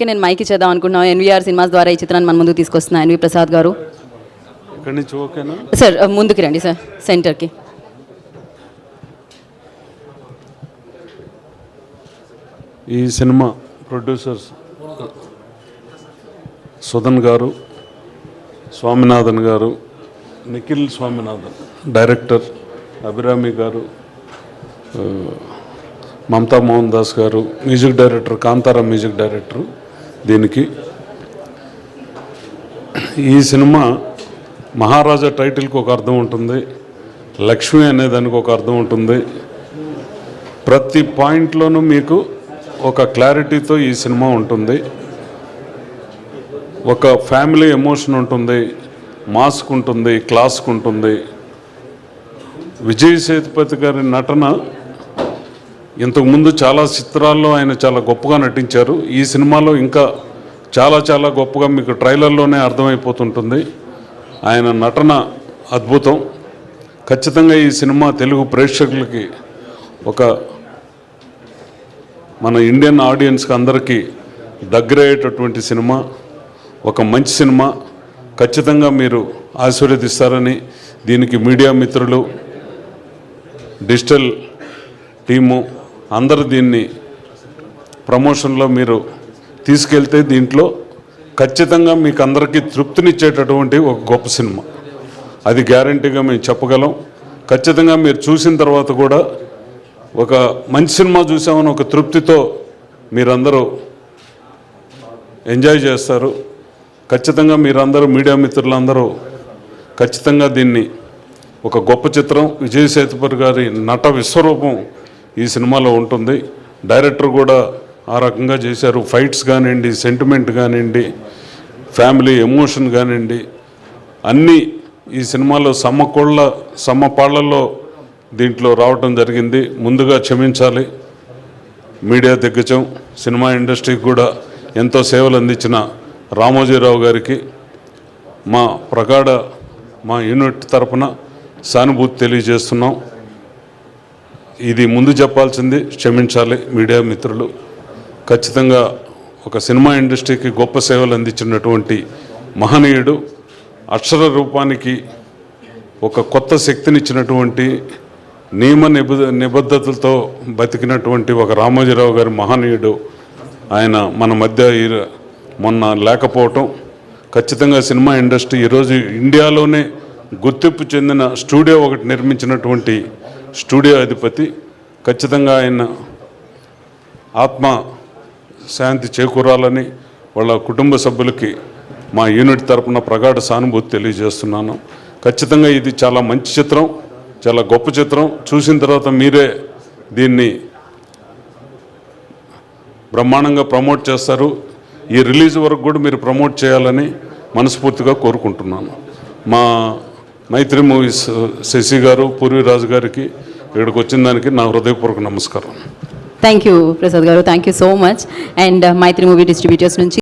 నేను మైక్ ఇచ్చేద్దాం అనుకుంటున్నాను. ఎన్వీఆర్ సినిమాస్ ద్వారా ఈ చిత్రాన్ని మన ముందుకు తీసుకొస్తున్నా ఎన్వి ప్రసాద్ గారు. ఇక్కడి నుంచి ఓకేనా సార్? ముందుకు రండి సార్, సెంటర్కి. ఈ సినిమా ప్రొడ్యూసర్స్ సుధన్ గారు, స్వామినాథన్ గారు, నిఖిల్ స్వామినాథన్ డైరెక్టర్, అభిరామి గారు, మమతా మోహన్ దాస్ గారు music director, Kantara music director. దీనికి ఈ సినిమా మహారాజా టైటిల్కి ఒక అర్థం ఉంటుంది, లక్ష్మి అనే దానికి ఒక అర్థం ఉంటుంది. ప్రతి పాయింట్లోనూ మీకు ఒక క్లారిటీతో ఈ సినిమా ఉంటుంది. ఒక ఫ్యామిలీ ఎమోషన్ ఉంటుంది, మాస్క్ ఉంటుంది, క్లాస్క్ ఉంటుంది. విజయ్ సేతుపతి గారి నటన ఇంతకుముందు చాలా చిత్రాల్లో ఆయన చాలా గొప్పగా నటించారు. ఈ సినిమాలో ఇంకా చాలా చాలా గొప్పగా మీకు ట్రైలర్లోనే అర్థమైపోతుంటుంది. ఆయన నటన అద్భుతం. ఖచ్చితంగా ఈ సినిమా తెలుగు ప్రేక్షకులకి, ఒక మన ఇండియన్ ఆడియన్స్కి అందరికీ దగ్గరయ్యేటటువంటి సినిమా, ఒక మంచి సినిమా. ఖచ్చితంగా మీరు ఆశీర్వదిస్తారని, దీనికి మీడియా మిత్రులు, డిజిటల్ టీము అందరూ దీన్ని ప్రమోషన్లో మీరు తీసుకెళ్తే దీంట్లో ఖచ్చితంగా మీకు అందరికీ తృప్తినిచ్చేటటువంటి ఒక గొప్ప సినిమా, అది గ్యారంటీగా మేము చెప్పగలం. ఖచ్చితంగా మీరు చూసిన తర్వాత కూడా ఒక మంచి సినిమా చూసామని ఒక తృప్తితో మీరందరూ ఎంజాయ్ చేస్తారు. ఖచ్చితంగా మీరందరూ, మీడియా మిత్రులందరూ ఖచ్చితంగా దీన్ని ఒక గొప్ప చిత్రం. విజయ్ సేతుపతి గారి నట విశ్వరూపం ఈ సినిమాలో ఉంటుంది. డైరెక్టర్ కూడా ఆ రకంగా చేశారు. ఫైట్స్ కానివ్వండి, సెంటిమెంట్ కానివ్వండి, ఫ్యామిలీ ఎమోషన్ కానివ్వండి, అన్నీ ఈ సినిమాలో సమపాళ్లలో దీంట్లో రావటం జరిగింది. ముందుగా క్షమించాలి. మీడియా దిగ్గజం, సినిమా ఇండస్ట్రీకి కూడా ఎంతో సేవలు అందించిన రామోజీరావు గారికి మా యూనిట్ తరపున సానుభూతి తెలియజేస్తున్నాం. ఇది ముందు చెప్పాల్సింది, క్షమించాలి మీడియా మిత్రులు. ఖచ్చితంగా ఒక సినిమా ఇండస్ట్రీకి గొప్ప సేవలు అందించినటువంటి మహనీయుడు, అక్షర రూపానికి ఒక కొత్త శక్తినిచ్చినటువంటి, నియమ నిబద్ధతలతో బతికినటువంటి ఒక రామోజీరావు గారి మహనీయుడు ఆయన మన మధ్య మొన్న లేకపోవటం. ఖచ్చితంగా సినిమా ఇండస్ట్రీ ఈరోజు ఇండియాలోనే గుర్తింపు చెందిన స్టూడియో ఒకటి నిర్మించినటువంటి స్టూడియో అధిపతి. ఖచ్చితంగా ఆయన ఆత్మ శాంతి చేకూరాలని వాళ్ళ కుటుంబ సభ్యులకి మా యూనిట్ తరపున ప్రగాఢ సానుభూతి తెలియజేస్తున్నాను. ఖచ్చితంగా ఇది చాలా మంచి చిత్రం, చాలా గొప్ప చిత్రం. చూసిన తర్వాత మీరే దీన్ని బ్రహ్మాండంగా ప్రమోట్ చేస్తారు. ఈ రిలీజ్ వరకు కూడా మీరు ప్రమోట్ చేయాలని మనస్ఫూర్తిగా కోరుకుంటున్నాను. మా మైత్రి మూవీస్ శశి గారు, పూర్వీరాజు గారికి ఇక్కడికి వచ్చిన దానికి నా హృదయపూర్వక నమస్కారం. Thank you Prasad garu, thank you so much. And Mythri movie distributors నుంచి